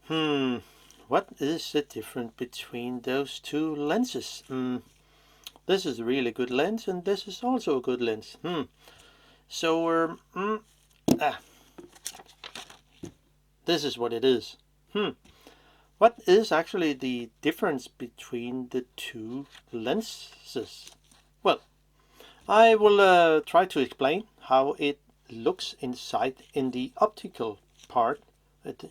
What is the difference between those two lenses? This is a really good lens, and this is also a good lens. So, this is what it is. What is actually the difference between the two lenses? Well, I will try to explain how it looks inside in the optical part,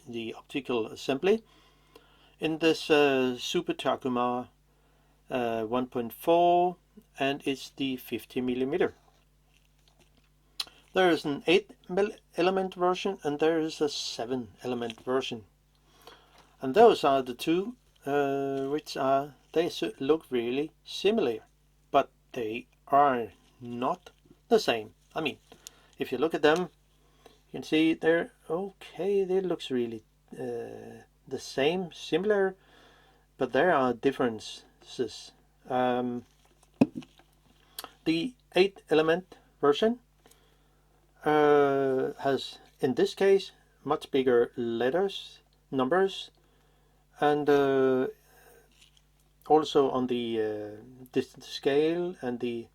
the optical assembly, in this Super Takumar 1.4, and it's the 50mm. There is an 8 element version and there is a 7 element version. And those are the two they look really similar, but they are not the same. I mean, if you look at them, you can see they're okay, they looks really the same, similar, but there are differences. The 8 element version has, in this case, much bigger numbers, and also on the distance scale and the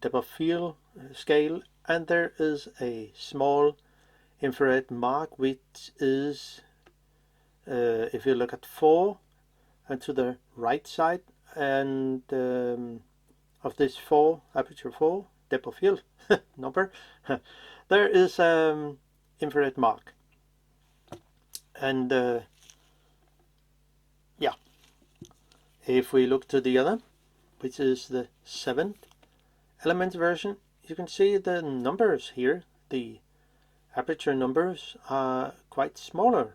depth of field scale, and there is a small infrared mark which is, if you look at 4 and to the right side, and of this 4, aperture 4, depth of field number, there is infrared mark. And yeah, if we look to the other, which is the 7th element version, you can see the numbers here, the aperture numbers are quite smaller,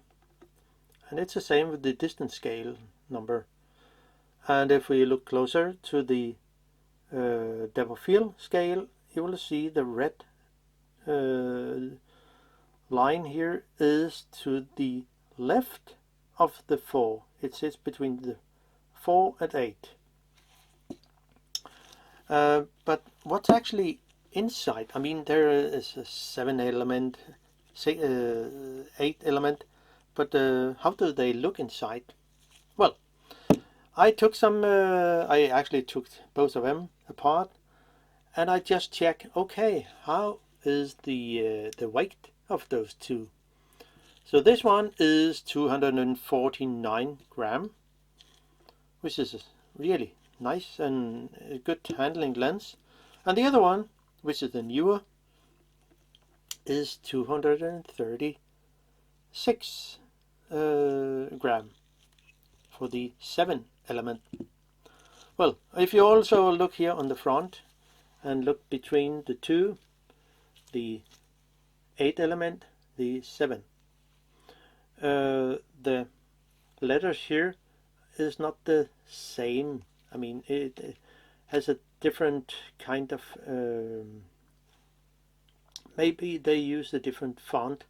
and it's the same with the distance scale number. And if we look closer to the depth of field scale, you will see the red line here is to the left of the 4. It sits between the 4 and 8. But what's actually inside? I mean, there is a 7 element, 8 element, but how do they look inside? Well, I took some, I actually took both of them apart, and I just check, okay, how is the weight of those two? So this one is 249 gram, which is really nice and a good handling lens. And the other one, which is the newer, is 236 gram for the 7 element. Well, if you also look here on the front and look between the two, the 8 element, the 7, the letters here is not the same. I mean, it has a different kind of, maybe they use a different font.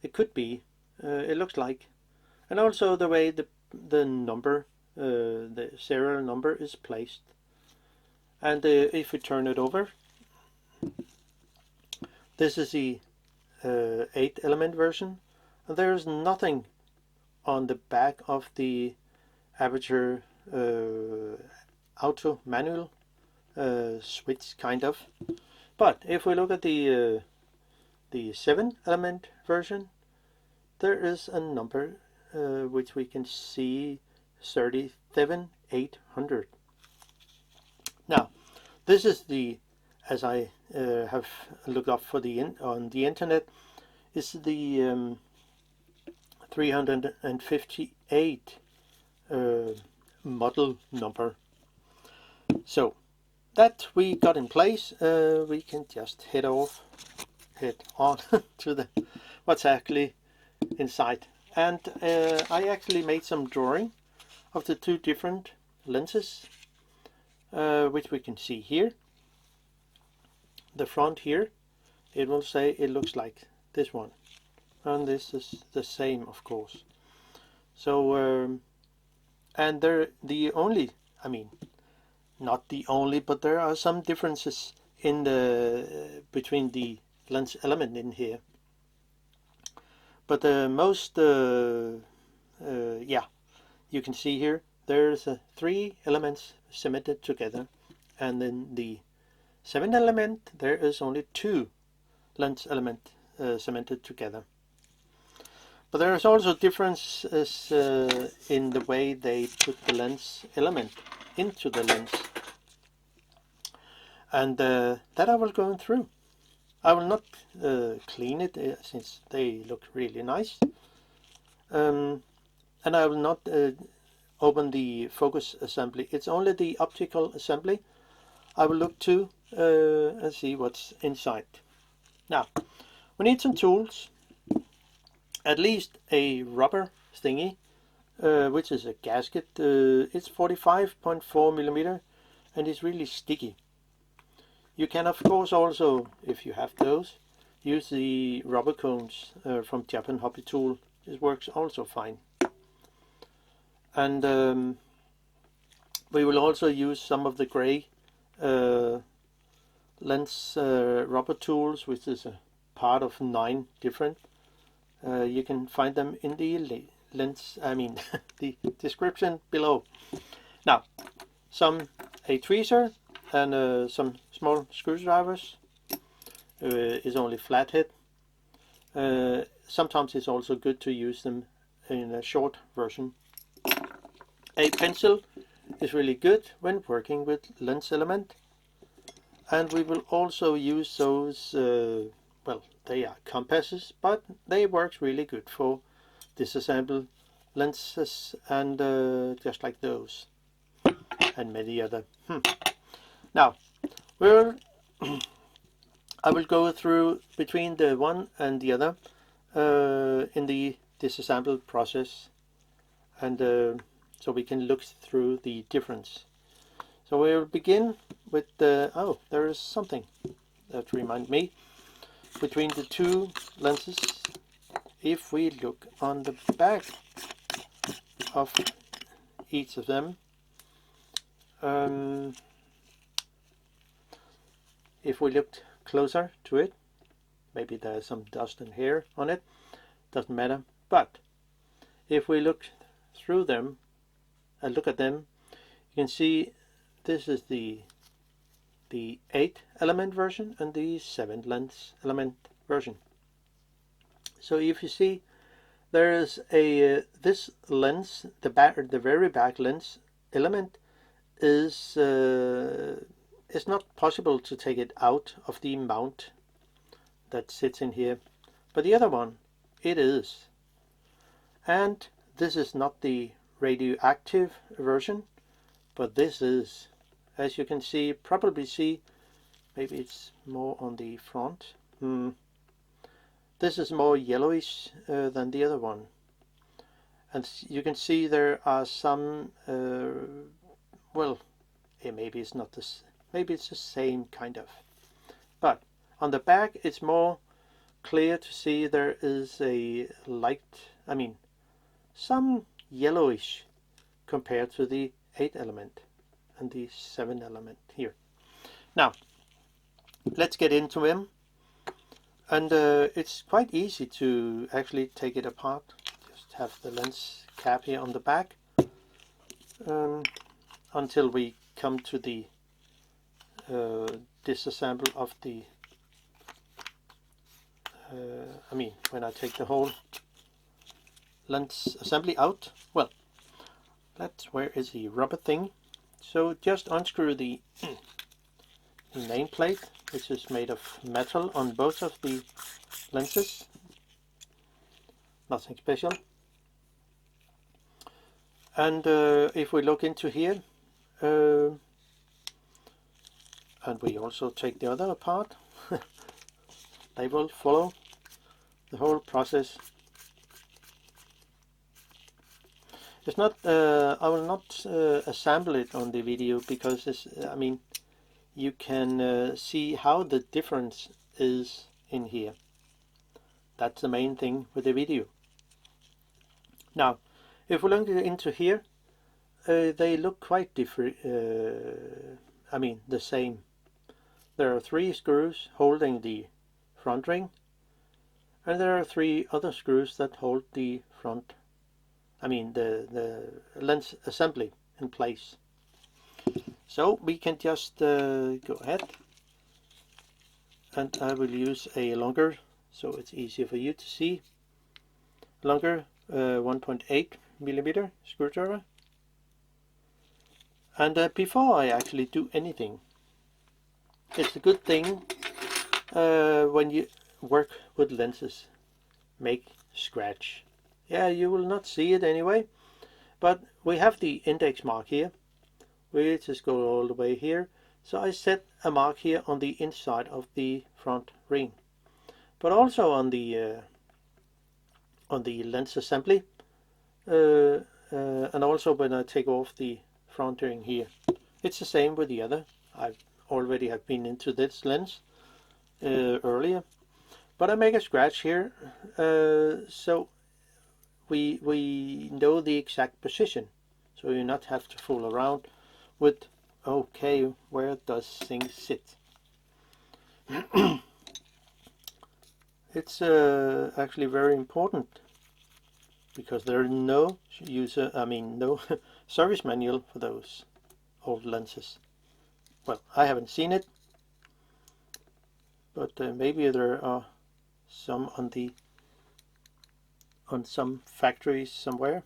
It could be, it looks like. And also the way the number, the serial number is placed. And if we turn it over, this is the 8 element version, and there's nothing on the back of the aperture auto manual switch, kind of. But if we look at the 7 element version, there is a number which we can see, 37800. Now, this is the, as I have looked up for on the internet, is the 358 model number. So that we got in place, we can just head on to the what's actually inside. And I actually made some drawing of the two different lenses, which we can see here. The front here, it will say it looks like this one, and this is the same, of course. So and they're the only, I mean, not the only, but there are some differences in the between the lens element in here. But most, yeah, you can see here there's 3 elements cemented together, and then the 7th element there is only 2 lens element cemented together. But there is also differences in the way they put the lens element into the lens, and that I will go through. I will not clean it since they look really nice, and I will not open the focus assembly. It's only the optical assembly I will look to and see what's inside. Now, we need some tools, at least a rubber thingy, which is a gasket. It's 45.4 millimeter and it's really sticky. You can of course also, if you have those, use the rubber cones from Japan Hobby Tool. This works also fine. And we will also use some of the gray lens rubber tools, which is a part of 9 different. You can find them in the the description below. Now, a tweezer and some small screwdrivers. Is only flathead. Sometimes it's also good to use them in a short version. A pencil is really good when working with lens element, and we will also use those, well, they are compasses, but they work really good for disassemble lenses and just like those and many other. Now, I will go through between the one and the other in the disassemble process, and so we can look through the difference. So we will begin with oh, there is something that reminds me between the 2 lenses. If we look on the back of each of them, if we looked closer to it, maybe there's some dust and hair on it, doesn't matter, but if we look through them and look at them, you can see this is the 8 element version and the 7 lens element version. So if you see, there is a this lens, the very back lens element is it's not possible to take it out of the mount that sits in here, but the other one, it is. And this is not the radioactive version, but this is, as you can see, probably see, maybe it's more on the front. This is more yellowish than the other one, and you can see there are some well, maybe it's not this, maybe it's the same kind of, but on the back it's more clear to see there is a light, some yellowish compared to the 8 element and the 7 element here. Now let's get into them, and it's quite easy to actually take it apart. Just have the lens cap here on the back until we come to the disassemble of the when I take the whole lens assembly out. Well, where is the rubber thing? So just unscrew the nameplate, which is made of metal on both of the lenses. Nothing special. And if we look into here, and we also take the other apart, they will follow the whole process. It's not, I will not assemble it on the video because this, you can see how the difference is in here. That's the main thing with the video. Now, if we look into here, they look quite different. The same. There are 3 screws holding the front ring, And there are 3 other screws that hold the front, the lens assembly in place. So we can just go ahead, and I will use a longer, so it's easier for you to see, longer 1.8 millimeter screwdriver. And before I actually do anything, it's a good thing when you work with lenses, make scratch. Yeah, you will not see it anyway, but we have the index mark here. We just go all the way here. So I set a mark here on the inside of the front ring, but also on the lens assembly, and also when I take off the front ring here. It's the same with the other. I already have been into this lens earlier, but I make a scratch here, so we know the exact position, so you not have to fool around with, okay, where does things sit. It's actually very important, because there is no no service manual for those old lenses. Well, I haven't seen it, but maybe there are some on some factories somewhere.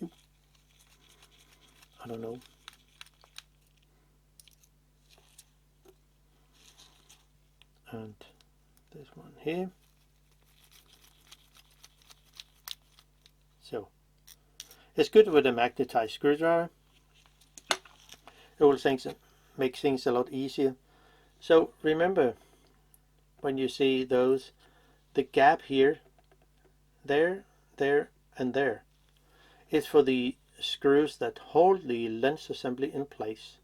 I don't know. And this one here. So it's good with a magnetized screwdriver. It will make things a lot easier. So remember, when you see those, the gap here, there, and there, is for the screws that hold the lens assembly in place.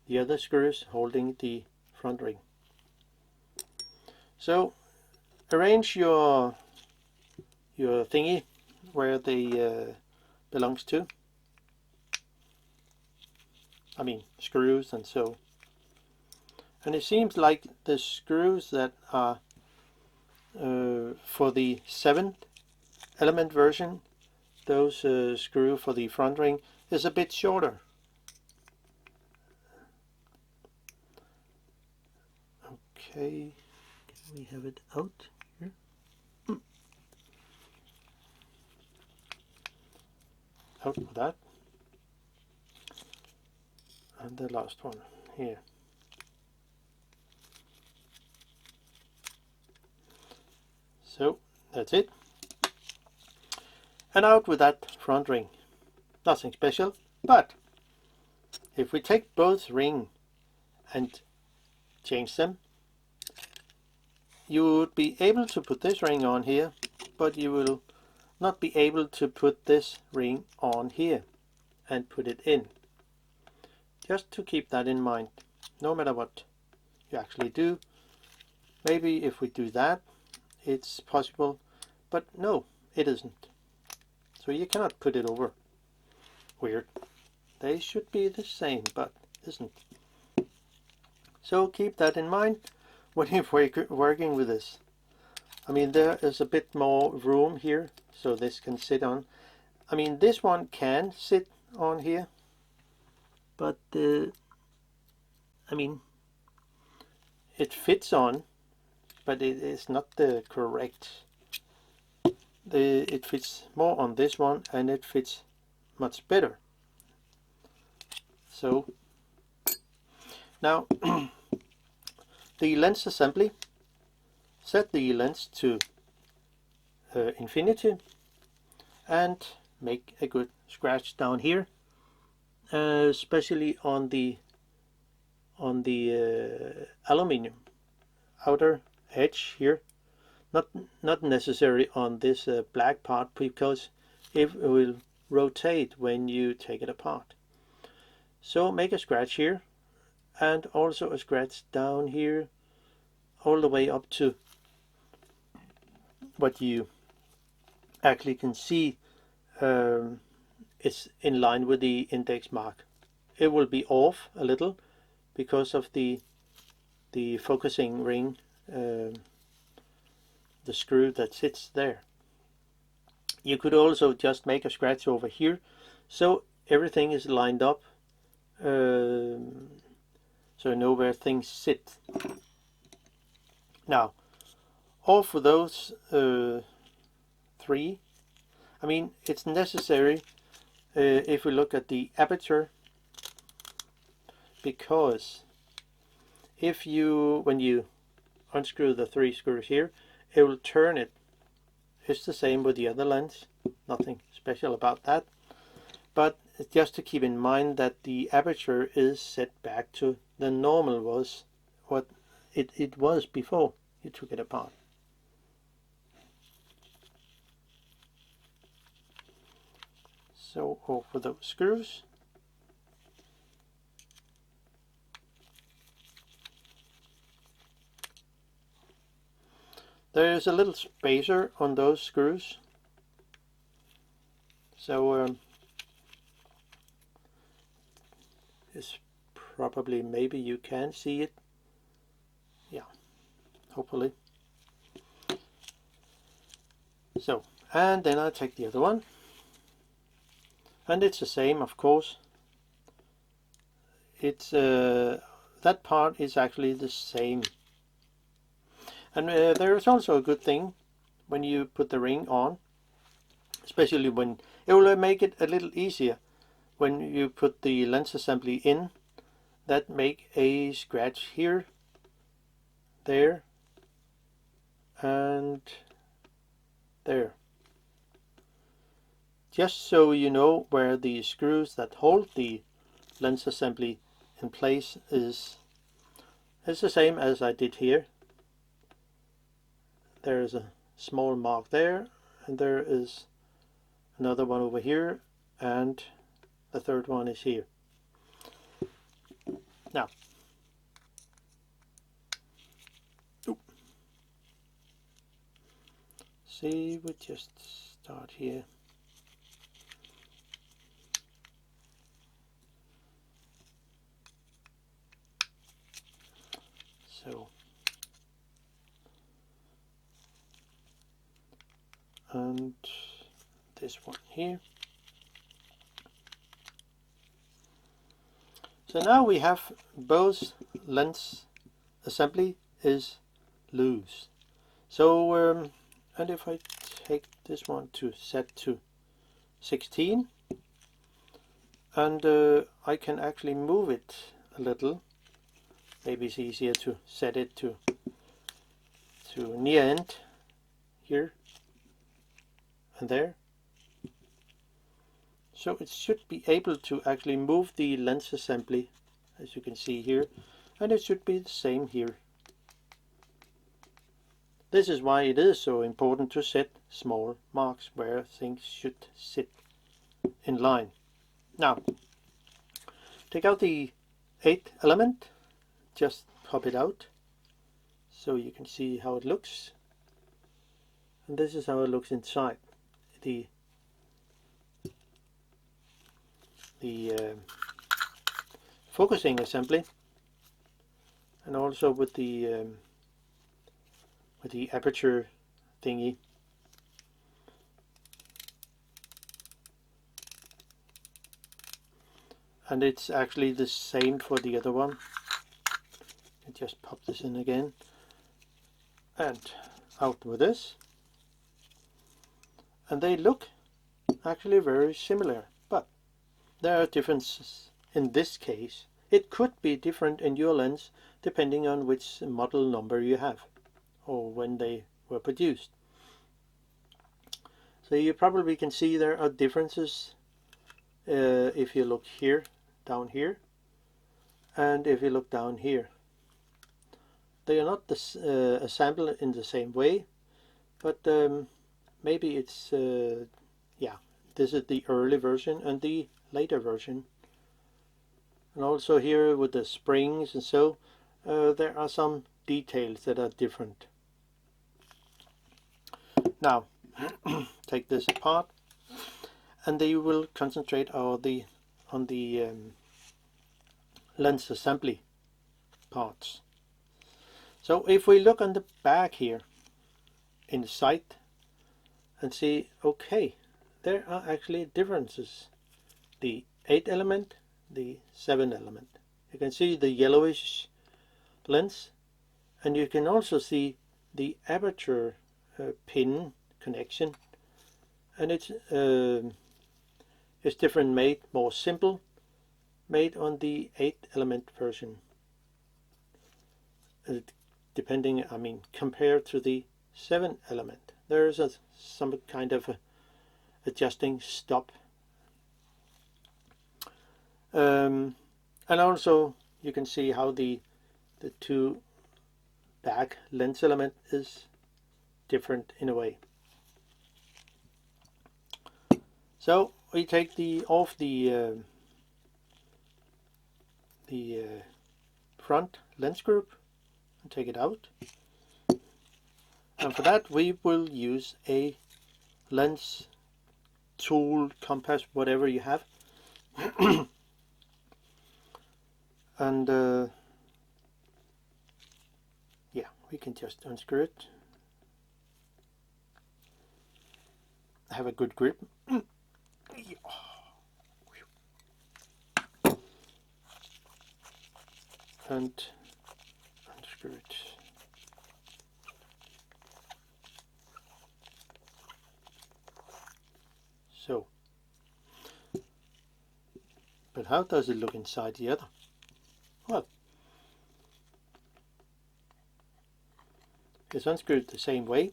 The other screws holding the front ring. So arrange your thingy where they belongs to. Screws and so. And it seems like the screws that are for the 7th element version, those screw for the front ring is a bit shorter. Okay, can we have it out here? Out with that. And the last one here. So that's it. And out with that front ring. Nothing special, but if we take both ring and change them, you would be able to put this ring on here, but you will not be able to put this ring on here and put it in. Just to keep that in mind, no matter what you actually do. Maybe if we do that, it's possible, but no, it isn't. So you cannot put it over. Weird. They should be the same, but isn't. So keep that in mind when you're working with this. There is a bit more room here, so this can sit on. This one can sit on here, but it fits on, but it is not the correct. It fits more on this one, and it fits much better. So now the lens assembly, set the lens to infinity and make a good scratch down here, especially on the aluminium outer edge here. Not necessary on this black part, because it will rotate when you take it apart. So make a scratch here, and also a scratch down here, all the way up to what you actually can see is in line with the index mark. It will be off a little because of the focusing ring the screw that sits there. You could also just make a scratch over here, so everything is lined up, so you know where things sit. Now, all for those three, I mean, it's necessary if we look at the aperture, because if you, when you unscrew the 3 screws here, it will turn it. It's the same with the other lens, nothing special about that, but just to keep in mind that the aperture is set back to the normal was what it was before you took it apart. So over those screws. There is a little spacer on those screws, so it's probably, maybe you can see it, yeah, hopefully. So, and then I take the other one, and it's the same, of course. It's that part is actually the same. And there is also a good thing when you put the ring on, especially when it will make it a little easier when you put the lens assembly in, that make a scratch here, there, and there. Just so you know where the screws that hold the lens assembly in place is. It's the same as I did here. There is a small mark there, and there is another one over here, and the third one is here. Now, see, we just start here. So, and this one here. So now we have both lens assembly is loose. So, and if I take this one to set to 16, and I can actually move it a little. Maybe it's easier to set it to near end here and there. So it should be able to actually move the lens assembly, as you can see here, and it should be the same here. This is why it is so important to set small marks where things should sit in line. Now, take out the 8th element, just pop it out so you can see how it looks. And this is how it looks inside. The focusing assembly, and also with the aperture thingy. And it's actually the same for the other one. I just pop this in again and out with this, and they look actually very similar, but there are differences in this case. It could be different in your lens depending on which model number you have or when they were produced. So you probably can see there are differences if you look here, down here, and if you look down here. They are not assembled in the same way, but maybe it's yeah, this is the early version and the later version. And also here with the springs and so, there are some details that are different. Now, take this apart, and they will concentrate on the lens assembly parts. So if we look on the back here, in the sight and see, okay, there are actually differences. The 8 element, the 7 element. You can see the yellowish lens, and you can also see the aperture pin connection, and it's different, made more simple, made on the 8 element version, depending, I mean, compared to the 7 element. There is some kind of adjusting stop, and also you can see how the two back lens element is different in a way. So we take off the front lens group and take it out, and for that we will use a lens tool, compass, whatever you have. And yeah, we can just unscrew it. Have a good grip. And unscrew it. So, but how does it look inside the other? Well, it's unscrewed the same way.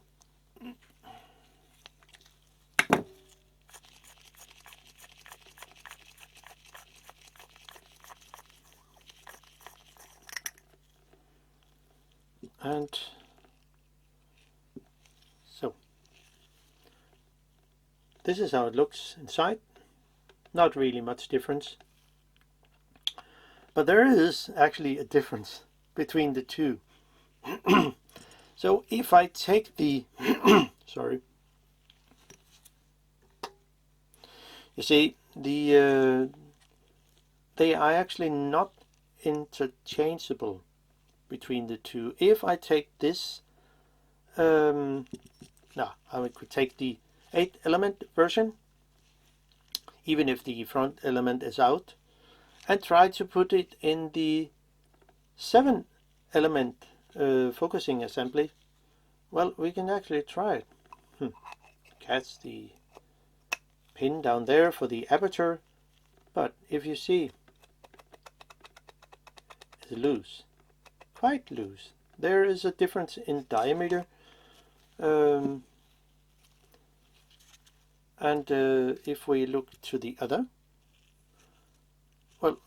And so, this is how it looks inside. Not really much difference. But there is actually a difference between the two. So if I take the sorry, you see they are actually not interchangeable between the two. If I take this, now I could take the 8 element version, even if the front element is out, and try to put it in the 7 element focusing assembly. Well, we can actually try it. Catch the pin down there for the aperture, but if you see, it's loose, quite loose. There is a difference in diameter, and if we look to the other, well,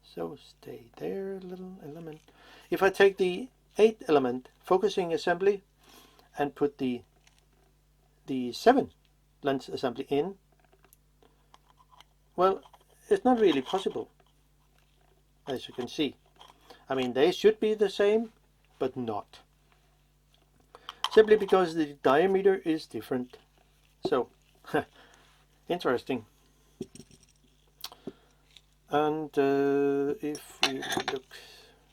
so stay there, little element. If I take the 8 element focusing assembly and put the 7 lens assembly in, well, it's not really possible, as you can see. I mean, they should be the same, but not. Simply because the diameter is different. So, interesting. And if we look,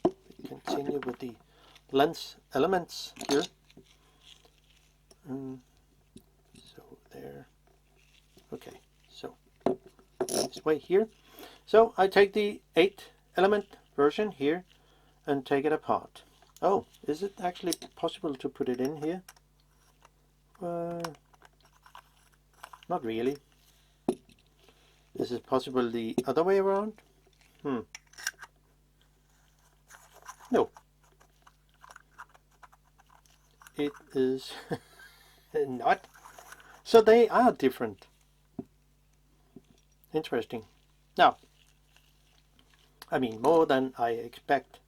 we continue with the lens elements here. So there. Okay, so this way here. So I take the 8 element version here and take it apart. Oh, is it actually possible to put it in here? Not really. Is it possible the other way around? No. It is not. So they are different. Interesting. Now, I mean, more than I expect.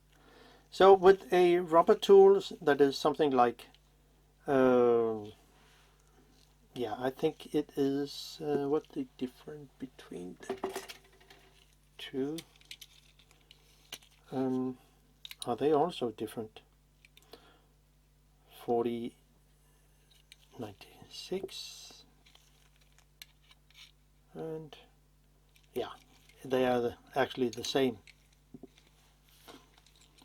So with a rubber tool that is something like, yeah, I think it is, what's the difference between the two? Are they also different? 4096, and yeah, they are actually the same.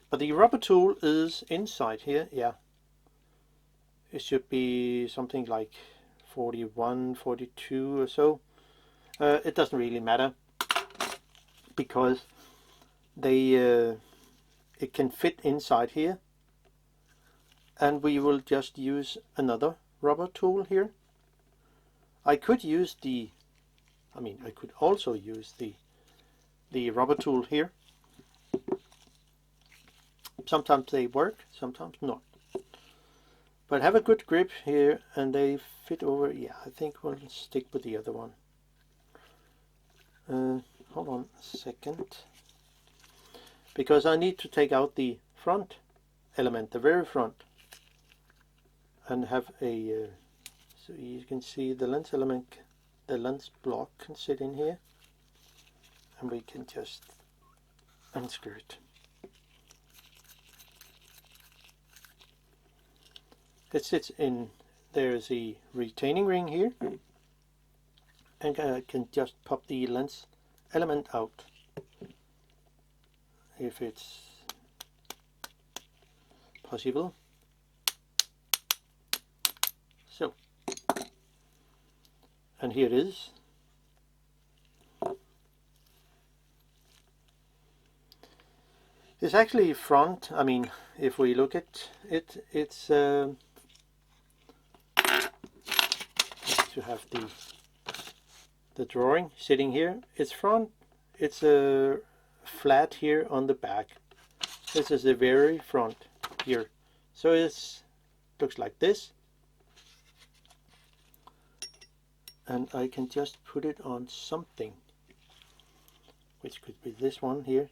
But the rubber tool is inside here, yeah. it should be something like 41, 42 or so. It doesn't really matter, because they it can fit inside here, and we will just use another rubber tool here. I could use I could also use the rubber tool here. Sometimes they work, sometimes not. But have a good grip here, and they fit over. Yeah, I think we'll stick with the other one. Hold on a second, because I need to take out the front element, the very front, and have a so you can see the lens element, the lens block can sit in here, and we can just unscrew it. It sits in, there's a retaining ring here, and I can just pop the lens element out if it's possible. So, and here it is. It's actually front. I mean, if we look at it, it's to have the drawing sitting here. It's front. It's flat here on the back. This is the very front here. So it looks like this. And I can just put it on something, which could be this one here.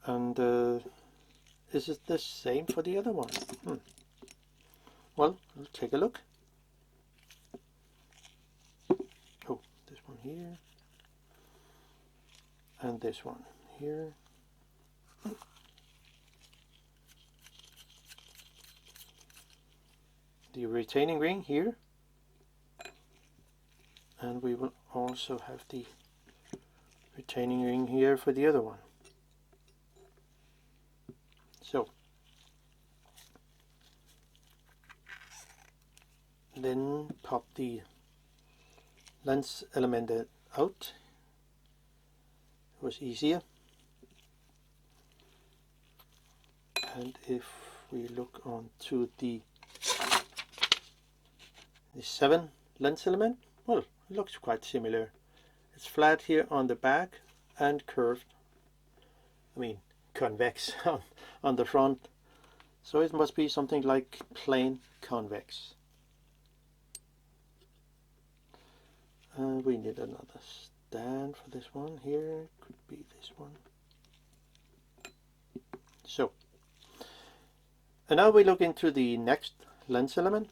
And is it the same for the other one? Well, let's take a look. Oh, this one here. And this one here. The retaining ring here. And we will also have the retaining ring here for the other one. So, then pop the lens element out. It was easier. And if we look onto the 7 lens element, well, it looks quite similar. It's flat here on the back and curved, convex on the front. So it must be something like plain convex. We need another stand for this one here. Could be this one. So, and now we look into the next lens element.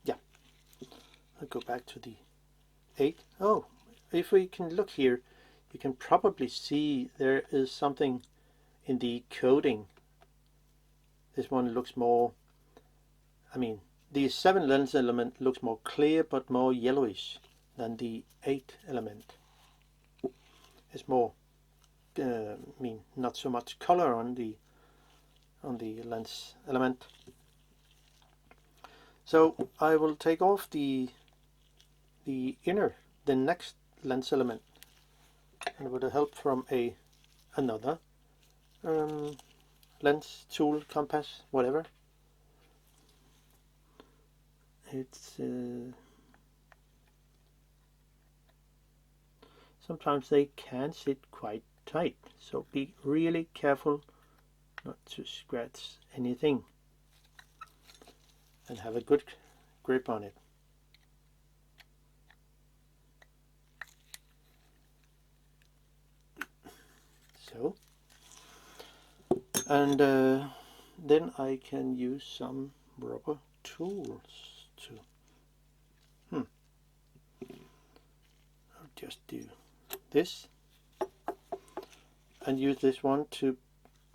Yeah, I'll go back to the 8. Oh, if we can look here, you can probably see there is something in the coating. This one looks more, the 7 lens element looks more clear but more yellowish than the 8 element. It's more, not so much color on the lens element. So I will take off the next lens element, and with the help from another lens tool, compass, whatever. It's sometimes they can sit quite tight, so be really careful not to scratch anything, and have a good grip on it. So, and then I can use some rubber tools to I'll just do this and use this one to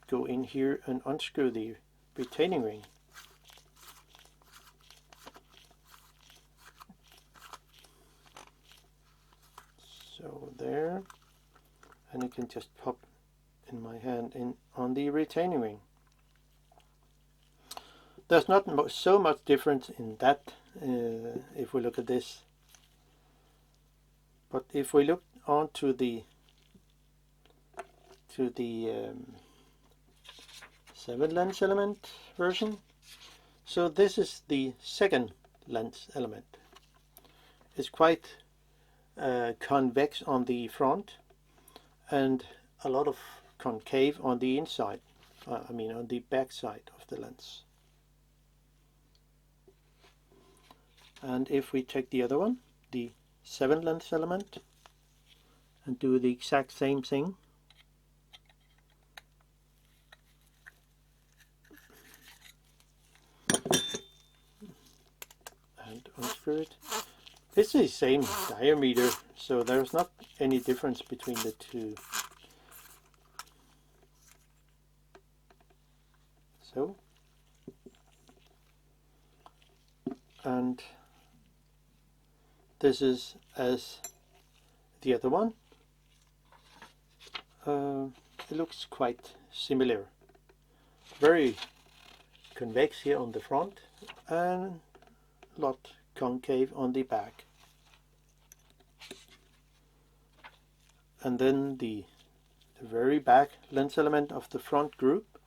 go in here and unscrew the retaining ring. So there, and you can just pop in my hand on the retaining ring. There's not so much difference in that if we look at this. But if we look on to the 7 lens element version, so this is the second lens element. It's quite convex on the front and a lot of concave on the inside, I mean on the back side of the lens. And if we take the other one, the 7 lens element, and do the exact same thing, and unscrew it, it's the same diameter, so there's not any difference between the two. So, and this is as the other one. It looks quite similar. Very convex here on the front and a lot concave on the back. And then the very back lens element of the front group.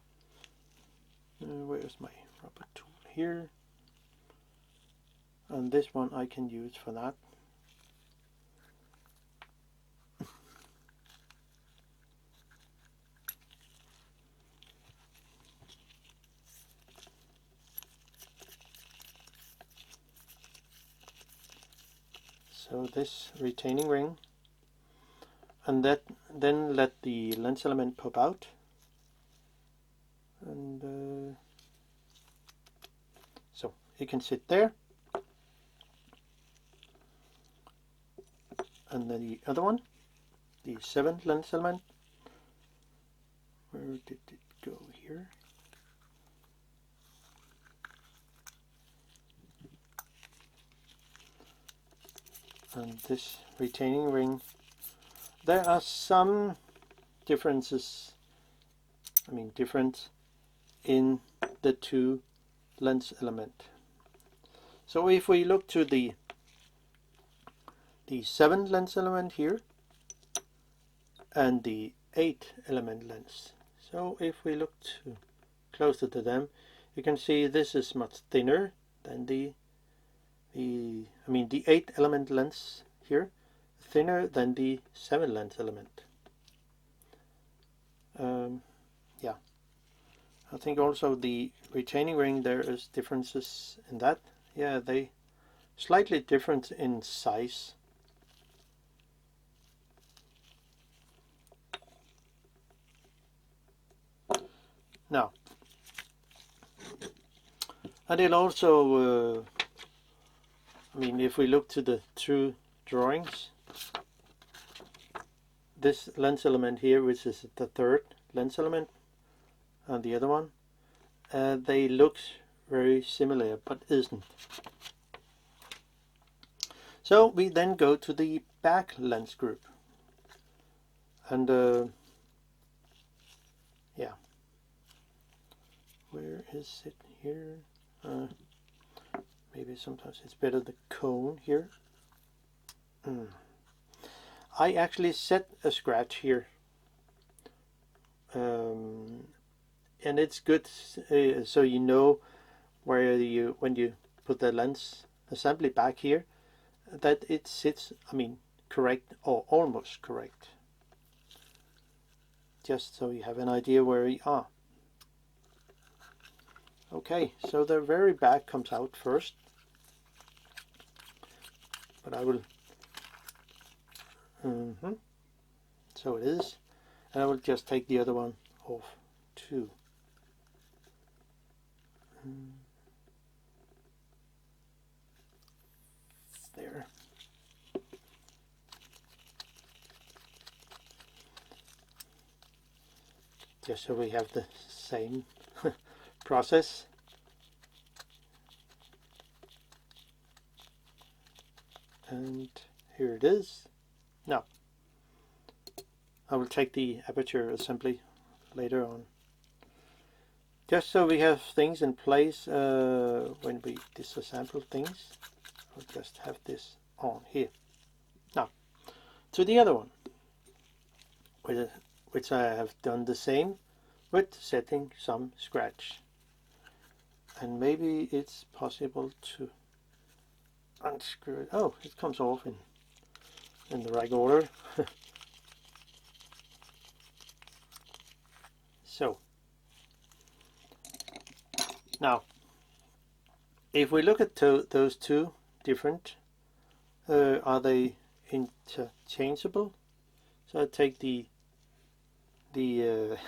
Where's my rubber tool? Here. And this one I can use for that. So this retaining ring, and then let the lens element pop out, and so it can sit there. And then the other one, the 7th lens element, where did it go? Here. And this retaining ring, there are some differences, difference in the two lens element. So if we look to the 7 lens element here and the 8 element lens, so if we look closer to them, you can see this is much thinner than the 8 element lens here, thinner than the 7 lens element. Yeah, I think also the retaining ring, there is differences in that. Yeah, they slightly different in size. Now, and it also if we look to the two drawings, this lens element here, which is the 3rd lens element, and the other one, they look very similar, but isn't. So we then go to the back lens group, and yeah, where is it here? Maybe sometimes it's better the cone here. I actually set a scratch here, and it's good so you know where when you put the lens assembly back here, that it sits, correct or almost correct, just so you have an idea where you are. Okay, so the very back comes out first, but I will so it is, and I will just take the other one off too. There. Just so we have the same process. And here it is. Now, I will take the aperture assembly later on. Just so we have things in place when we disassemble things. I'll just have this on here. Now, to the other one, which I have done the same with setting some scratch. And maybe it's possible to unscrew it. Oh, it comes off in the right order. So, now, if we look at those two different, are they interchangeable? So I take the 8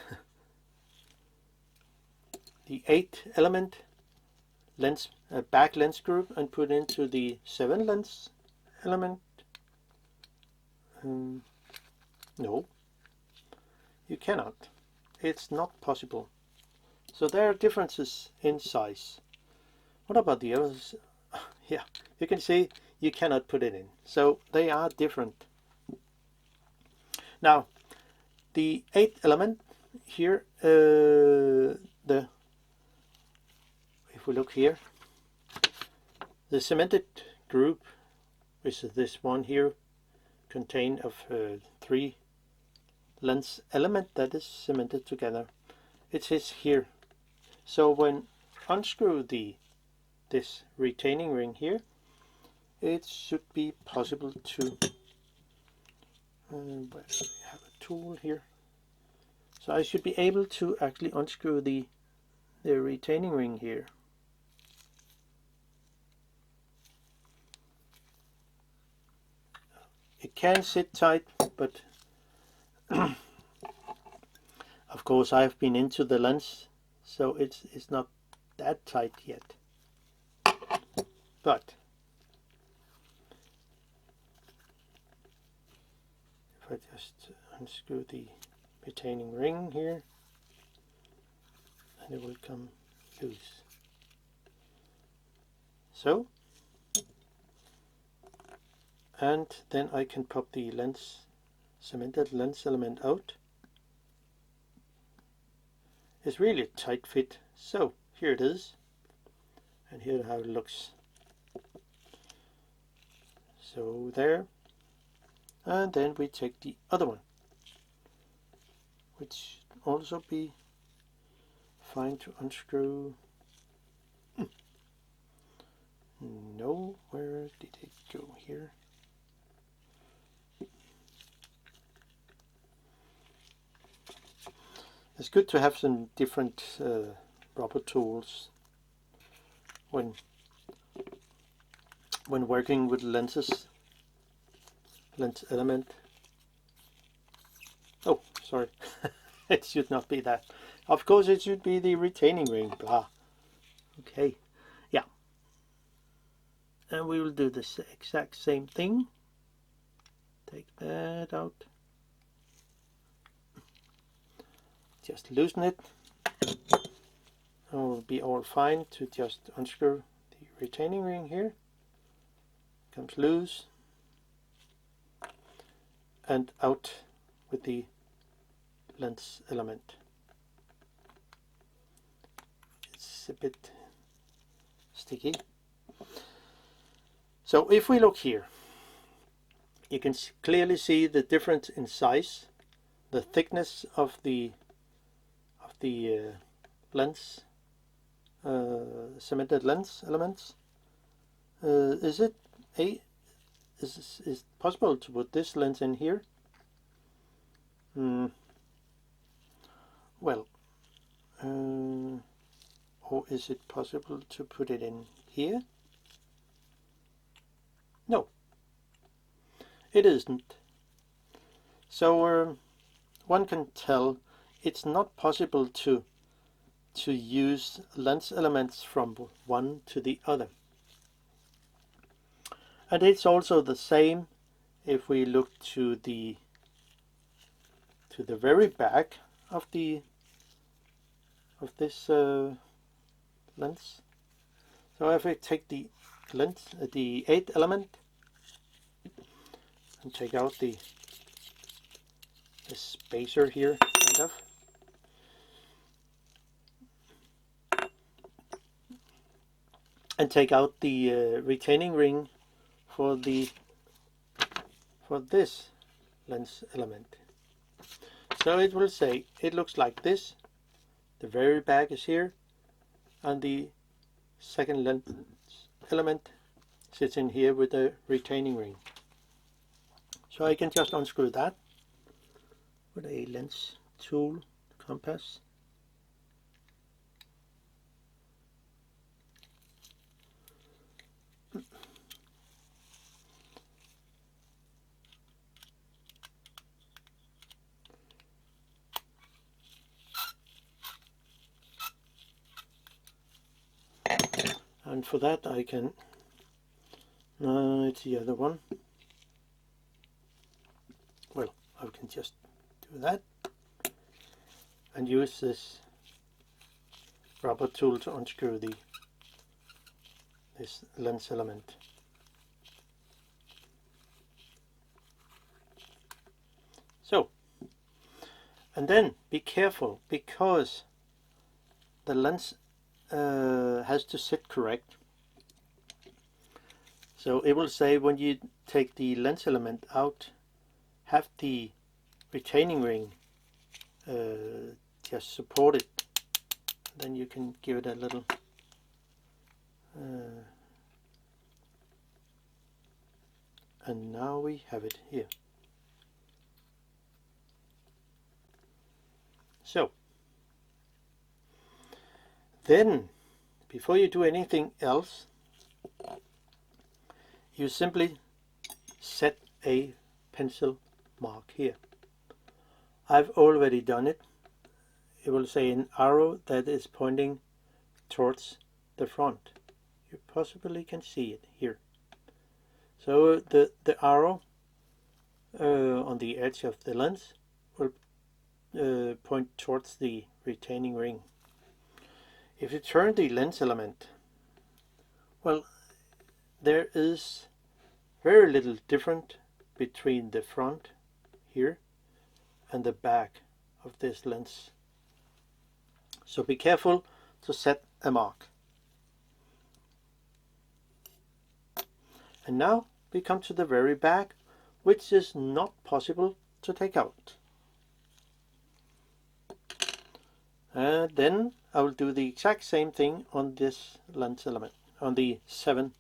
element lens back lens group and put into the 7 lens element. No, you cannot. It's not possible. So there are differences in size. What about the others? Yeah, you can see you cannot put it in. So they are different. Now, the 8 element here, if we look here, the cemented group, which is this one here, contain of 3 lens element that is cemented together. It is here. So when unscrew this retaining ring here, it should be possible to we have a tool here. So I should be able to actually unscrew the retaining ring here. It can sit tight, but of course I've been into the lens, so it's not that tight yet. But if I just unscrew the retaining ring here, and it will come loose. So, and then I can pop the cemented lens element out. It's really a tight fit. So here it is, and here's how it looks. So there, and then we take the other one, which also be fine to unscrew. No, where did it go here? It's good to have some different rubber tools when working with lenses, lens element. Oh, sorry, it should not be that. Of course, it should be the retaining ring. Blah. Okay, yeah, and we will do the exact same thing. Take that out. Just loosen it. It will be all fine to just unscrew the retaining ring here. Comes loose and out with the lens element. It's a bit sticky. So if we look here, you can clearly see the difference in size, the thickness of the lens, cemented lens elements. Is it possible to put this lens in here? Well, or is it possible to put it in here? No, it isn't. So one can tell it's not possible to use lens elements from one to the other. And it's also the same if we look to the very back of this lens. So if I take the lens, the 8 element, and take out the spacer here, kind of, and take out the retaining ring for this lens element. So it will say it looks like this. The very back is here, and the second lens element sits in here with a retaining ring. So I can just unscrew that with a lens tool, compass. And for that I can, no, it's the other one. Well, I can just do that and use this rubber tool to unscrew this lens element. So, and then be careful, because the lens has to sit correct. So it will say when you take the lens element out, have the retaining ring just support it. Then you can give it a little and now we have it here. So then, before you do anything else, you simply set a pencil mark here. I've already done it. It will say an arrow that is pointing towards the front. You possibly can see it here. So the arrow on the edge of the lens will point towards the retaining ring. If you turn the lens element, well, there is very little different between the front here and the back of this lens. So be careful to set a mark. And now we come to the very back, which is not possible to take out. And then I will do the exact same thing on this lens element, on the 7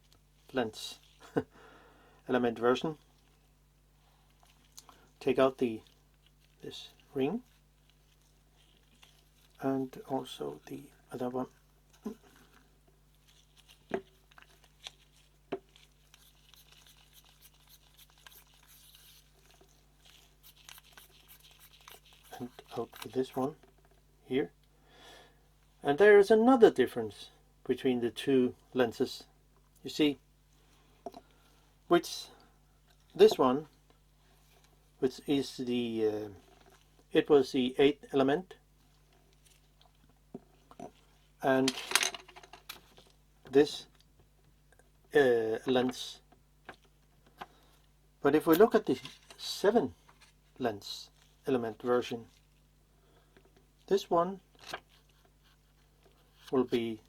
lens element version. Take out this ring and also the other one. And out with this one here. And there is another difference between the two lenses. You see, this one, which is the it was the 8th element, and this lens. But if we look at the 7 lens element version, this one will be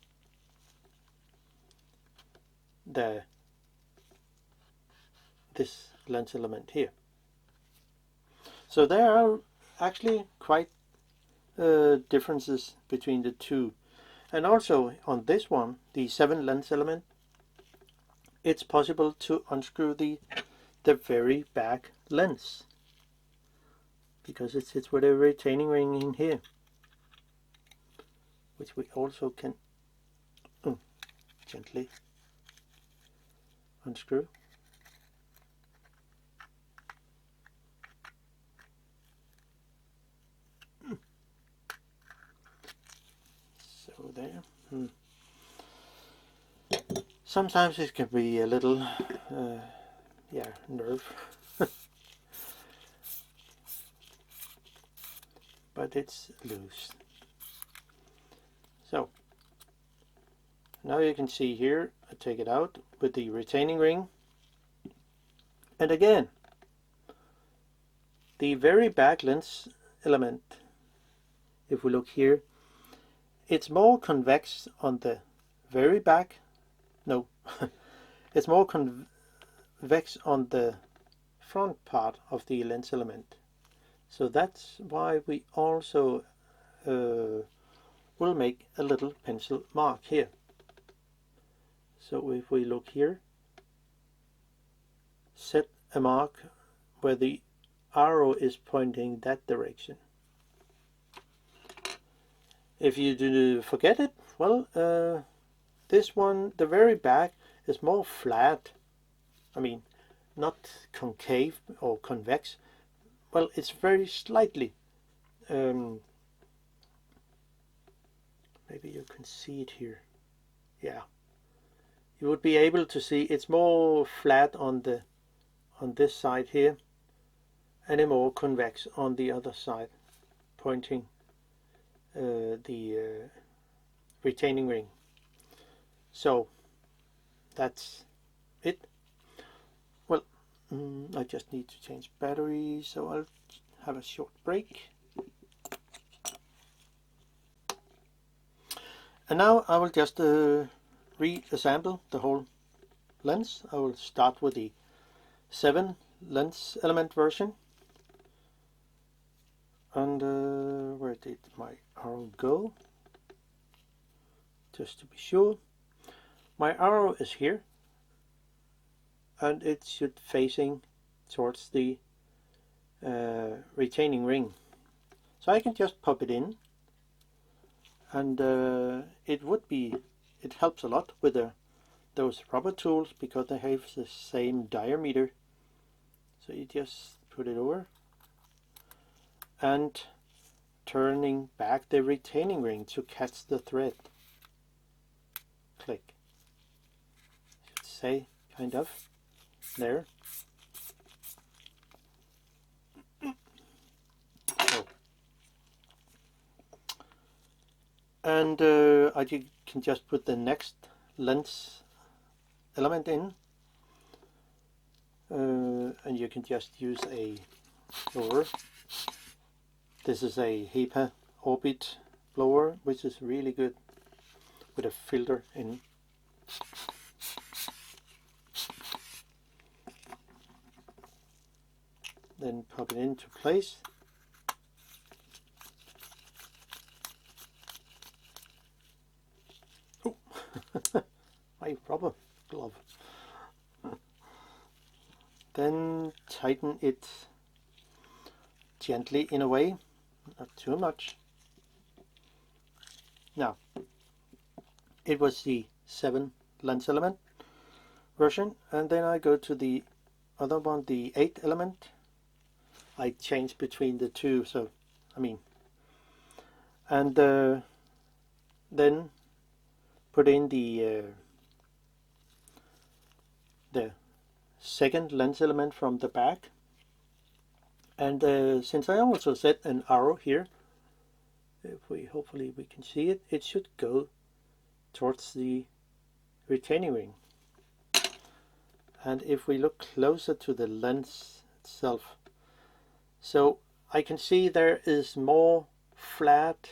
this lens element here. So there are actually quite differences between the two. And also on this one, the 7 lens element, it's possible to unscrew the very back lens, because it sits with a retaining ring in here, which we also can gently unscrew. So there. Sometimes it can be a little nerve. But it's loose. So now you can see here, I take it out with the retaining ring, and again the very back lens element, if we look here, it's more convex on the very back no, it's more convex on the front part of the lens element. So that's why we also will make a little pencil mark here. So if we look here, set a mark where the arrow is pointing that direction. If you do forget it, well, this one, the very back, is more flat. I mean, not concave or convex. Well, it's very slightly. Maybe you can see it here. Yeah, you would be able to see it's more flat on this side here, and more convex on the other side, pointing the retaining ring. So that's it. Well, I just need to change battery, so I'll have a short break. And now I will just reassemble the whole lens. I will start with the 7 lens element version. And where did my arrow go? Just to be sure. My arrow is here, and it should facing towards the retaining ring. So I can just pop it in, and it helps a lot with those rubber tools because they have the same diameter. So you just put it over and turning back the retaining ring to catch the thread. Click. Should say kind of there. So. And I can just put the next lens element in, and you can just use a blower. This is a HEPA Orbit blower, which is really good with a filter in. Then pop it into place. Oh, my rubber glove. Then tighten it gently in a way, not too much. Now, it was the 7 lens element version, and then I go to the other one, the 8 element. I change between the two, so I mean, and then put in the second lens element from the back. And since I also set an arrow here, hopefully we can see it, it should go towards the retaining ring. And if we look closer to the lens itself, so I can see there is more flat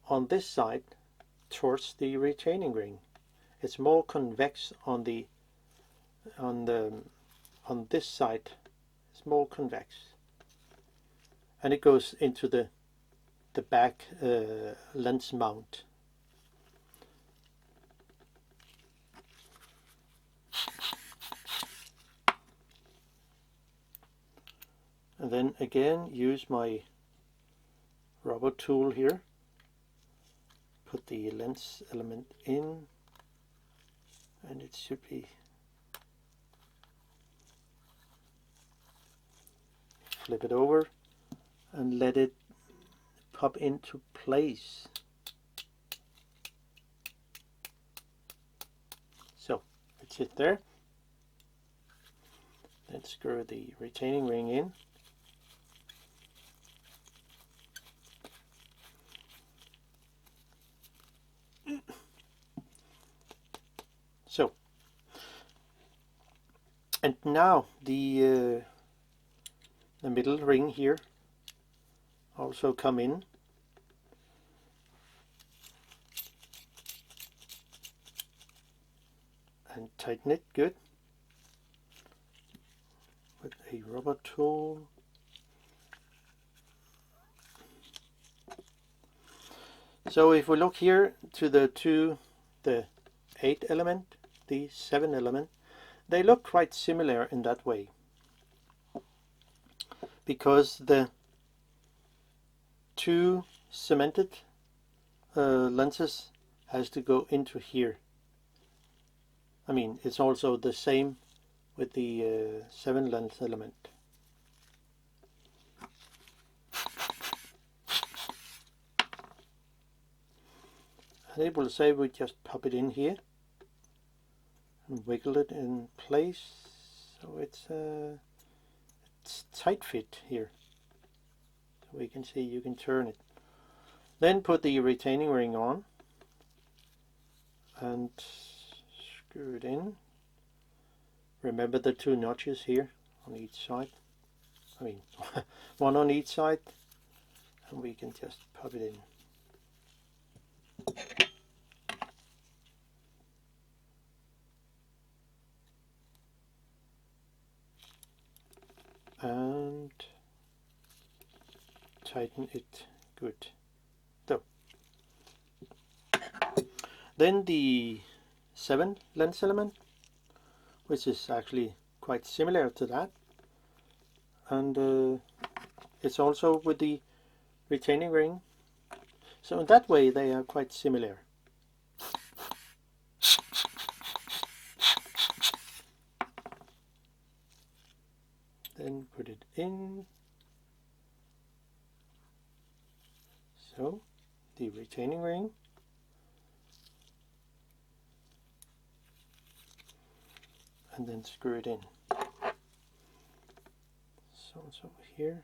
on this side towards the retaining ring. It's more convex on this side. It's more convex, and it goes into the back lens mount. And then again use my rubber tool here, put the lens element in, and it should be flip it over and let it pop into place. So it's it there. Then screw the retaining ring in. So, and now the middle ring here also come in. and tighten it good with a rubber tool. So if we look here to the 8 element, the 7 element, they look quite similar in that way, because the 2 cemented lenses has to go into here. I mean, it's also the same with the 7 lens element. And it will say we just pop it in here and wiggle it in place, so it's tight fit here. So we can see, you can turn it. Then put the retaining ring on and screw it in. Remember the 2 notches here on each side. I mean, one on each side, and we can just pop it in. And tighten it good. So then the 7 lens element, which is actually quite similar to that, and it's also with the retaining ring, so in that way they are quite similar. Then put it in. So the retaining ring, and then screw it in. So it's over here,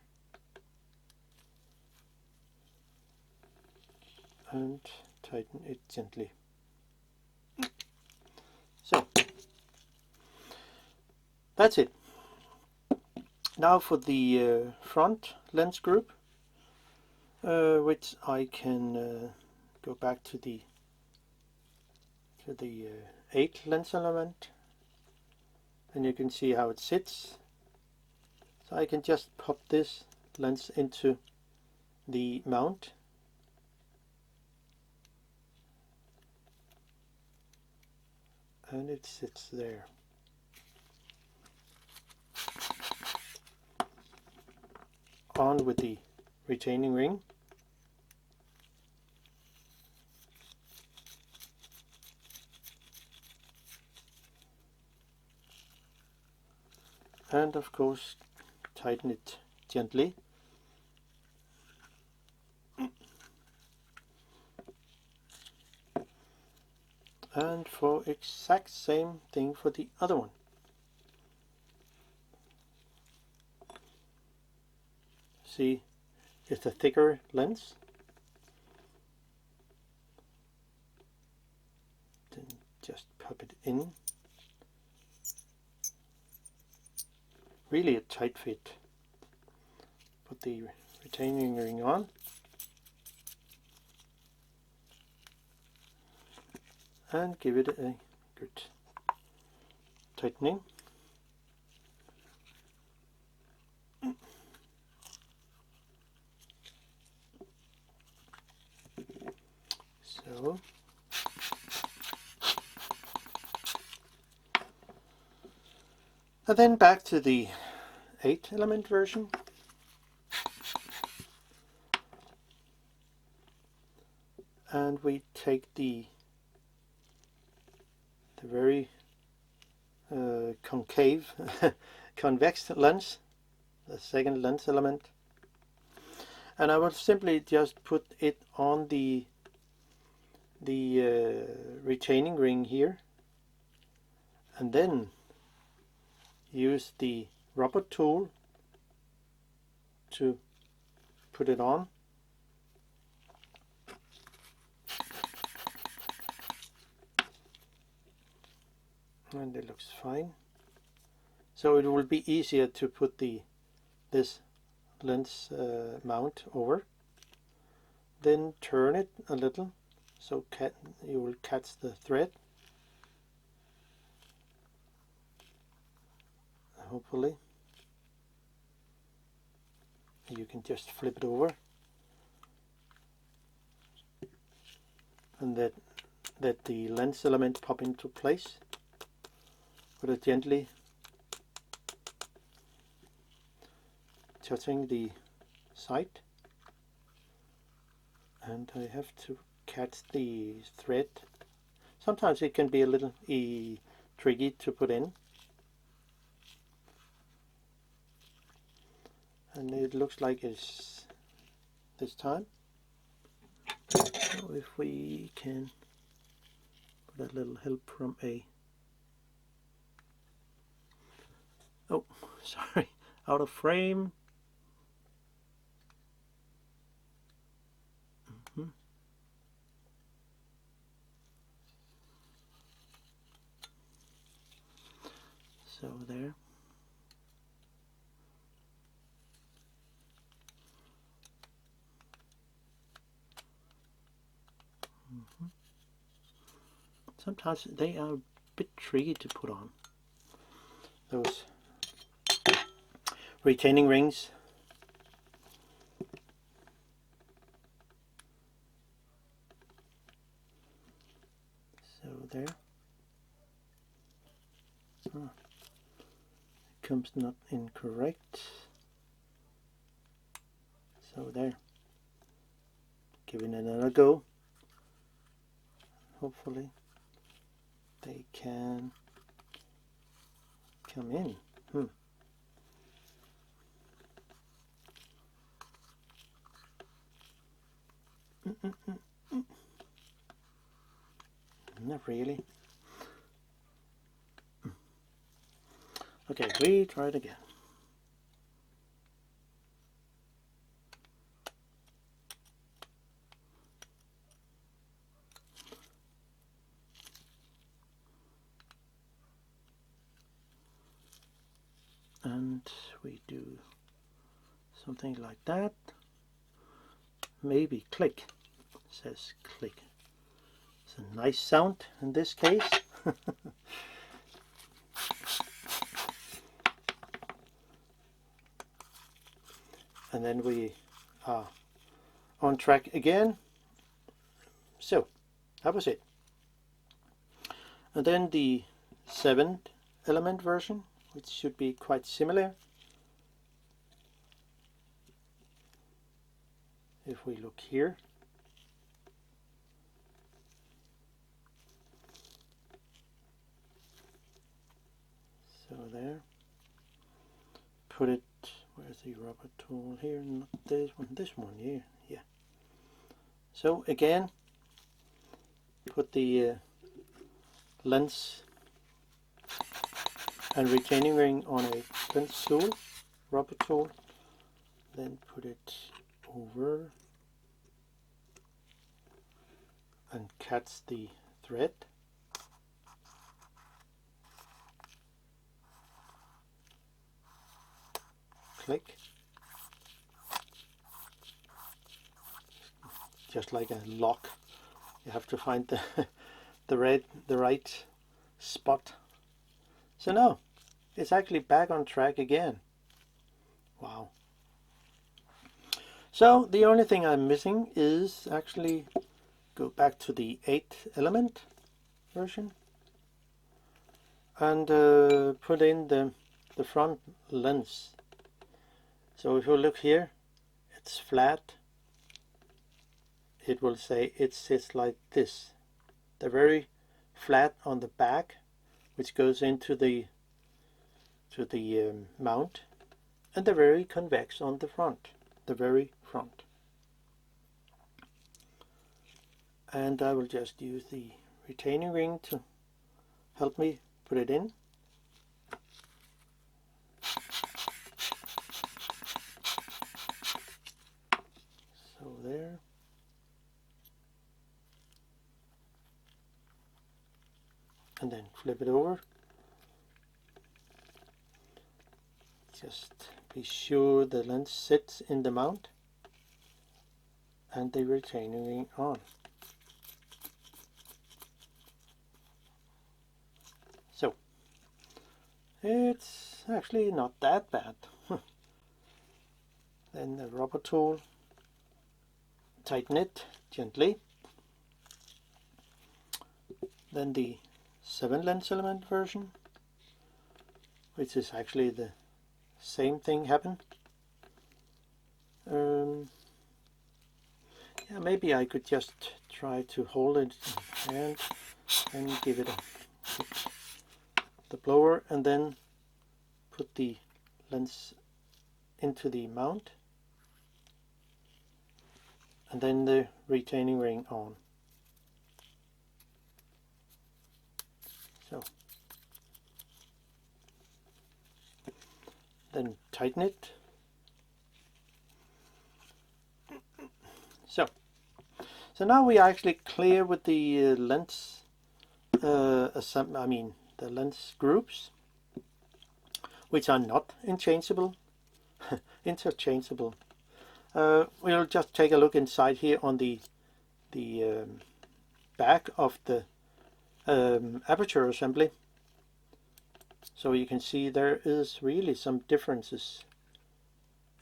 and tighten it gently. So that's it. Now for the front lens group, which I can go back to the 8 lens element, and you can see how it sits. So I can just pop this lens into the mount, and it sits there. On with the retaining ring. And of course tighten it gently. And for exact same thing for the other one. See, it's a thicker lens. Then just pop it in. Really a tight fit. Put the retaining ring on. And give it a good tightening. So and then back to the 8 element version. And we take the very concave convex lens, the 2nd lens element, and I will simply just put it on the retaining ring here, and then use the rubber tool to put it on. And it looks fine. So it will be easier to put this lens mount over. Then turn it a little so you will catch the thread. hopefully you can just flip it over and let the lens element pop into place. Put it gently touching the side, and I have to catch the thread. Sometimes it can be a little tricky to put in, and it looks like it's this time. So if we can put a little help from oh, sorry, out of frame. So there. Sometimes they are a bit tricky to put on. Those retaining rings. So there. Oh, it comes not incorrect. So there. Giving it another go. Hopefully they can come in. Not really. Okay, we try it again. And we do something like that. Maybe click. It says click. It's a nice sound in this case. And then we are on track again. So that was it. And then the 7th element version, which should be quite similar. If we look here, so there, put it, where's the rubber tool here? Not this one here, yeah. So again, put the lens and retaining ring on a lens tool, rubber tool, then put it over and catch the thread. Click. Just like a lock, you have to find the right spot. So now it's actually back on track again. Wow. So the only thing I'm missing is actually go back to the 8th element version and put in the front lens. So if you look here, it's flat. It will say it sits like this. They're very flat on the back, which goes into the mount, and they're very convex on the front, the very front. And I will just use the retaining ring to help me put it in. So there. And then flip it over. Just be sure the lens sits in the mount and the retaining ring on. So it's actually not that bad. Then the rubber tool, tighten it gently. Then the 7 lens element version, which is actually the same thing happen. Yeah, maybe I could just try to hold it in hand and give it the blower, and then put the lens into the mount, and then the retaining ring on. So then tighten it. So now we are actually clear with the lens the lens groups, which are not interchangeable. We'll just take a look inside here on the back of the aperture assembly. So you can see there is really some differences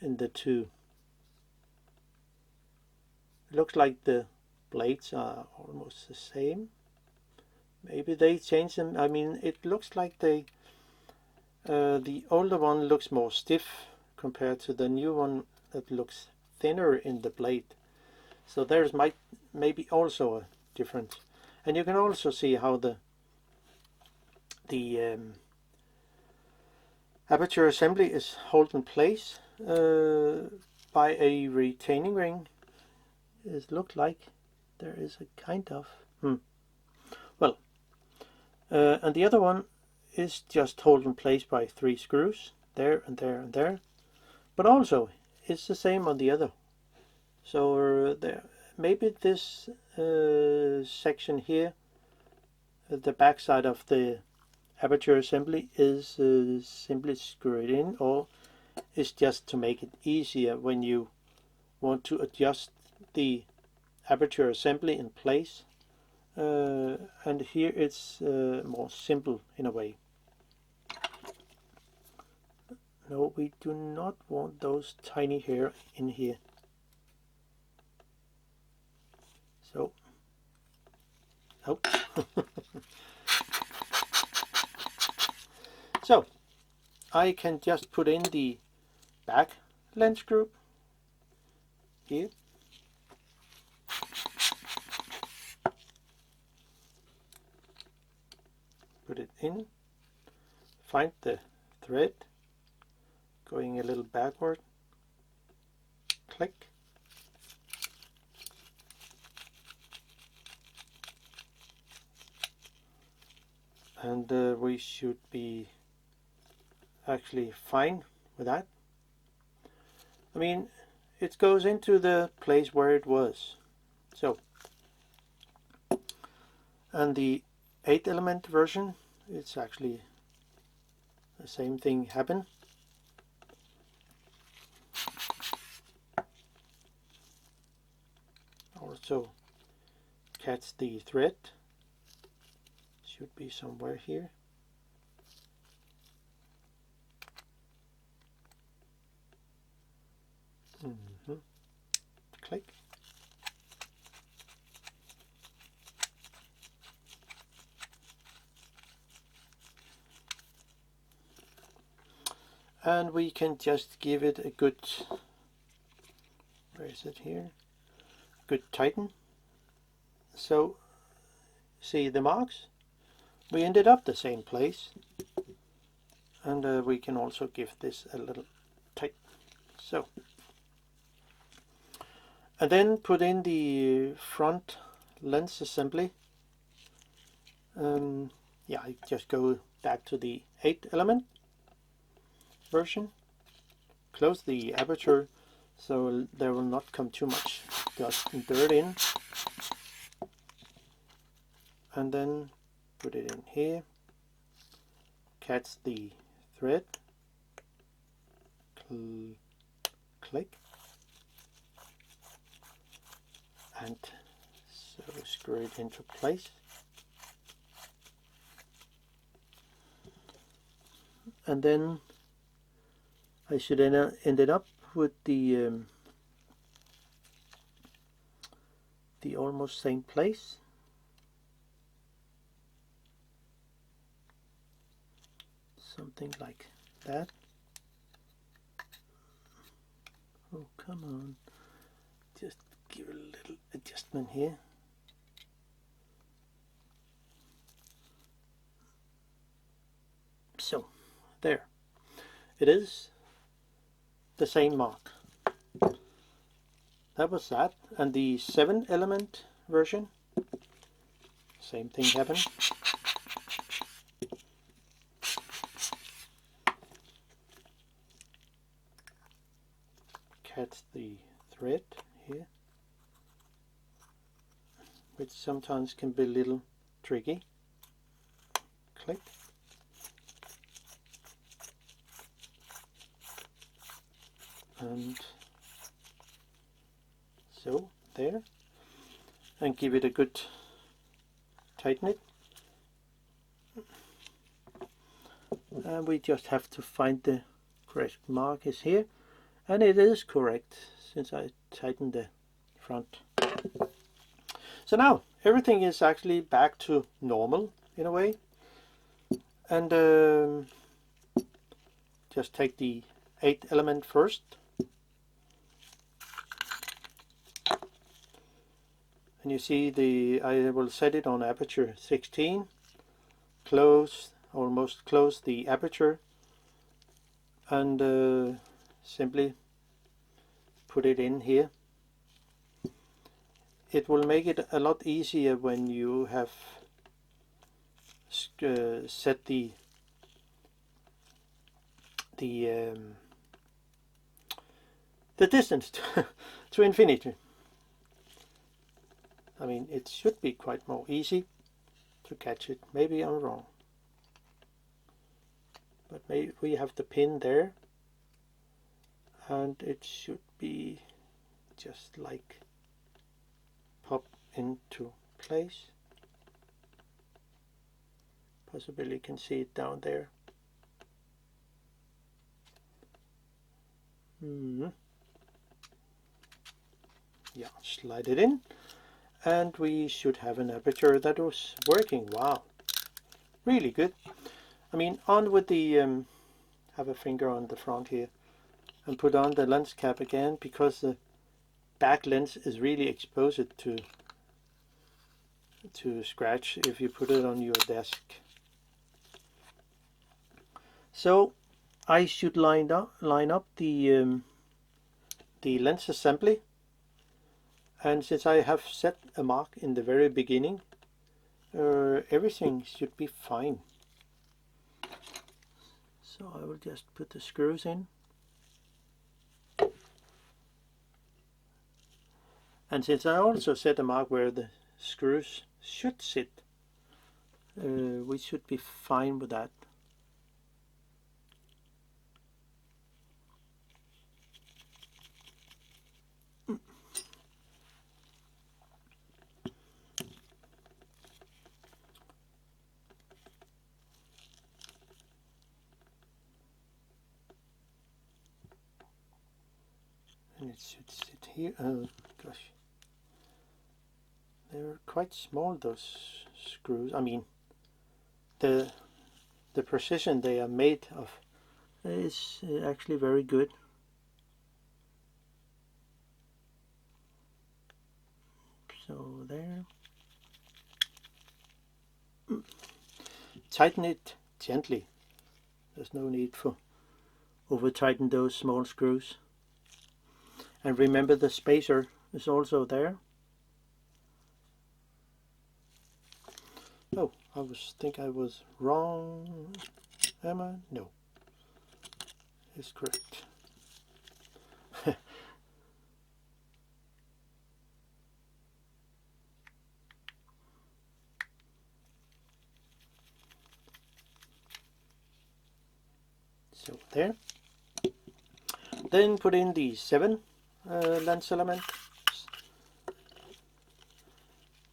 in the two. It looks like the blades are almost the same. Maybe they change them. I mean, it looks like the older one looks more stiff compared to the new one that looks thinner in the blade. So there's maybe also a difference. And you can also see how the aperture assembly is held in place by a retaining ring. It looks like there is a kind of well, and the other one is just held in place by 3 screws, there and there and there, but also it's the same on the other. So maybe this section here, the back side of the aperture assembly, is simply screwed in, or is just to make it easier when you want to adjust the aperture assembly in place, and here it's more simple in a way. No, we do not want those tiny hair in here. So, oh. So I can just put in the back lens group here. Put it in, find the thread, going a little backward, click, and we should be actually fine with that. I mean, it goes into the place where it was. So, and the 8 element version, it's actually the same thing happen. Also catch the thread, should be somewhere here. Click. And we can just give it a good, where is it here? Good tighten. So see the marks? We ended up the same place. And we can also give this a little tight. So. And then put in the front lens assembly. Yeah, I just go back to the 8 element version. Close the aperture so there will not come too much dust and dirt in. And then put it in here. Catch the thread. Click. And so screw it into place. And then I should ended up with the almost same place. Something like that. Oh, come on. Just give a little adjustment here. So, there. It is the same mark. That was that. And the 7 element version, same thing happened. Catch the thread here, which sometimes can be a little tricky. Click. And so there, and give it a good tighten it. And we just have to find the correct mark is here, and it is correct since I tightened the front. So now everything is actually back to normal in a way. And just take the 8th element first. And you see I will set it on aperture 16, almost close the aperture, and simply put it in here. It will make it a lot easier when you have set the distance to infinity. I mean, it should be quite more easy to catch it. Maybe I'm wrong. But maybe we have the pin there, and it should be just like pop into place. Possibly you can see it down there. Yeah, slide it in. And we should have an aperture that was working. Wow, really good. I mean, on with the have a finger on the front here and put on the lens cap again, because the back lens is really exposed to scratch if you put it on your desk. So I should line up the lens assembly. And since I have set a mark in the very beginning, everything should be fine. So I will just put the screws in. And since I also set a mark where the screws should sit, we should be fine with that. And it should sit here. Oh gosh, they're quite small, those screws. I mean, the precision they are made of is actually very good. So there. Tighten it gently. There's no need for over tighten those small screws. And remember, the spacer is also there. Oh, I think I was wrong. Am I? No. It's correct. So there. Then put in the 7 lens element.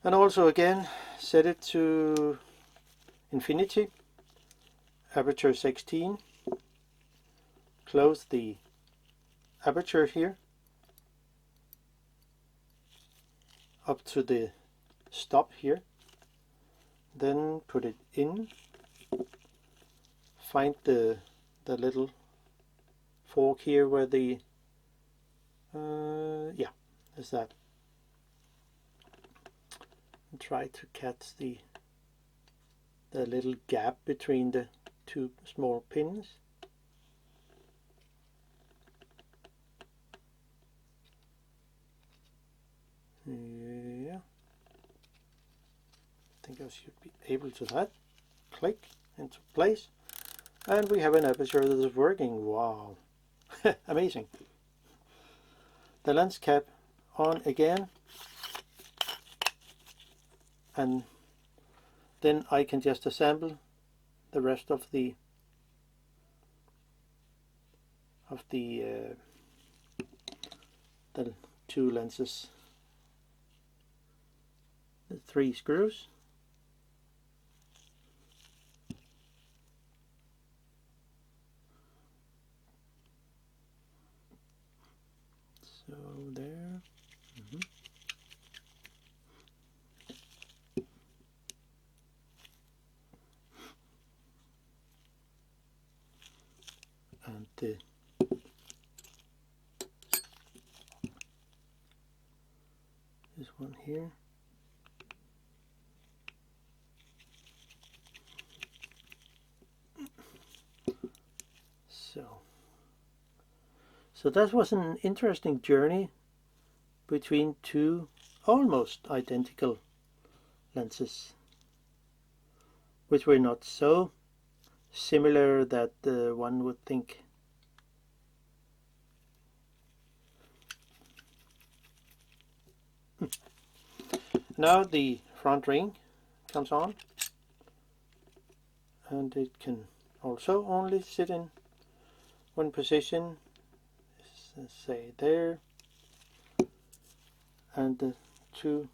And also again set it to infinity, aperture 16, close the aperture here up to the stop here, then put it in, find the little fork here where the yeah, there's that, and try to catch the little gap between the two small pins. Yeah, I think I should be able to that. Click into place, and we have an aperture that is working. Wow. Amazing. The lens cap on again, and then I can just assemble the rest of the two lenses, the 3 screws. So there. And this one here. So that was an interesting journey between two almost identical lenses, which were not so similar that one would think. Now the front ring comes on, and it can also only sit in one position, say there, and the 3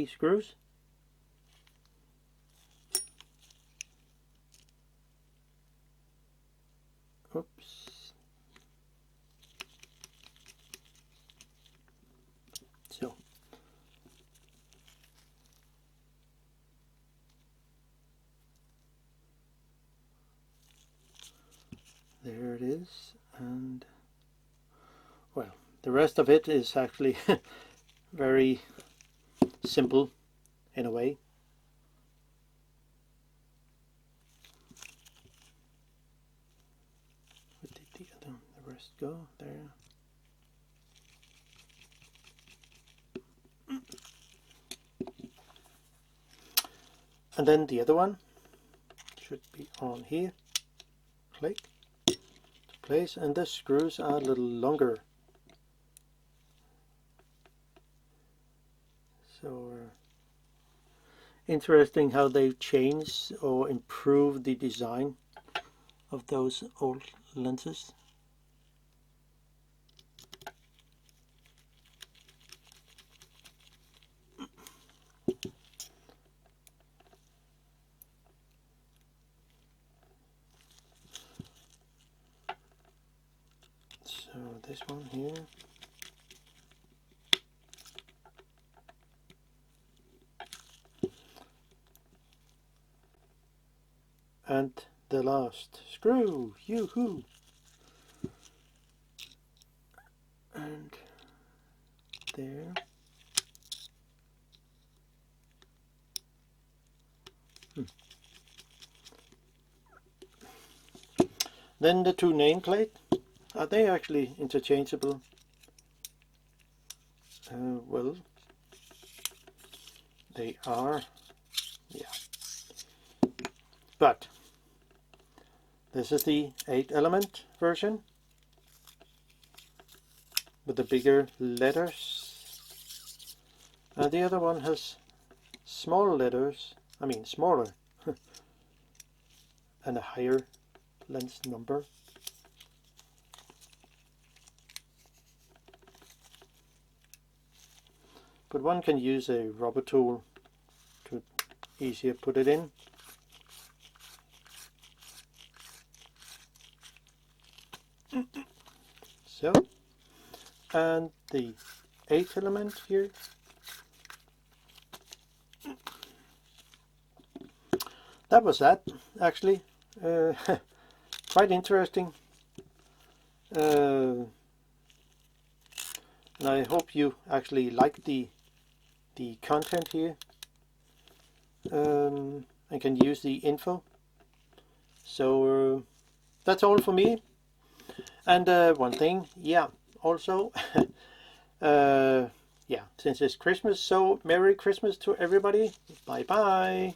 screws. Oops. So there it is, and well, the rest of it is actually very simple in a way. Where did the rest go? There. And then the other one should be on here. Click to place, and the screws are a little longer. So interesting how they've changed or improved the design of those old lenses. So this one here. And the last screw, yoo-hoo! And there. Then the 2 nameplate, are they actually interchangeable? Well, they are, yeah. But this is the 8-element version with the bigger letters, and the other one has small letters, smaller, and a higher lens number. But one can use a rubber tool to easier put it in. So, and the 8th element here. That was that, actually. Quite interesting. And I hope you actually like the content here. I can use the info. So that's all for me. And one thing, yeah, also, yeah, since it's Christmas, so Merry Christmas to everybody. Bye bye.